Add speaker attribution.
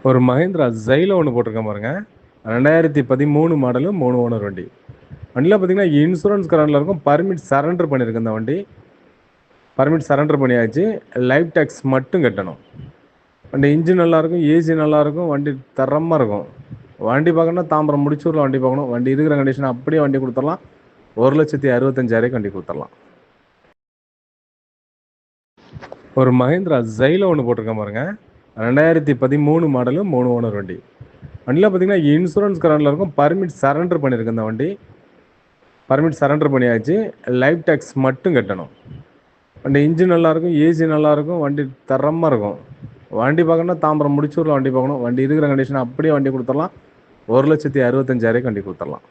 Speaker 1: ஒரு மஹேந்திரா ஜைலோ ஒன்று போட்டிருக்கேன் பாருங்க. 2013 மாடலு 3 ஓனர் வண்டி. வண்டியில் பார்த்தீங்கன்னா இன்சூரன்ஸ் கரண்டில் இருக்கும். பர்மிட் சரண்டர் பண்ணியிருக்கு இந்த வண்டி. பர்மிட் சரண்டர் பண்ணியாச்சு. லைஃப் டேக்ஸ் மட்டும் கட்டணும். வண்டி இன்ஜின் நல்லாயிருக்கும், ஏசி நல்லாயிருக்கும், வண்டி தரமாக இருக்கும். வண்டி பார்க்கணுன்னா தாம்பரம் முடிச்சூரில் வண்டி பார்க்கணும். வண்டி இருக்கிற கண்டிஷன் அப்படியே வண்டி கொடுத்துடலாம். 1,65,000 வண்டி கொடுத்துடலாம். ஒரு மஹேந்திரா ஜைலோ ஒன்று போட்டிருக்கேன் பாருங்க. 2013 மாடலு 3 ஓனர் வண்டி. வண்டியில் பார்த்தீங்கன்னா இன்சூரன்ஸ் கரண்டில் இருக்கும். பர்மிட் சரண்டர் பண்ணியிருக்கு இந்த வண்டி. பர்மிட் சரண்டர் பண்ணியாச்சு. லைஃப் டேக்ஸ் மட்டும் கட்டணும். வண்டி இன்ஜின் நல்லாயிருக்கும், ஏசி நல்லாயிருக்கும், வண்டி தரமாக இருக்கும். வண்டி பார்க்கணுன்னா தாம்பரம் முடிச்சூரில் வண்டி பார்க்கணும். வண்டி இருக்கிற கண்டிஷன் அப்படியே வண்டி கொடுத்துடலாம். 1,65,000 வண்டி கொடுத்துடலாம்.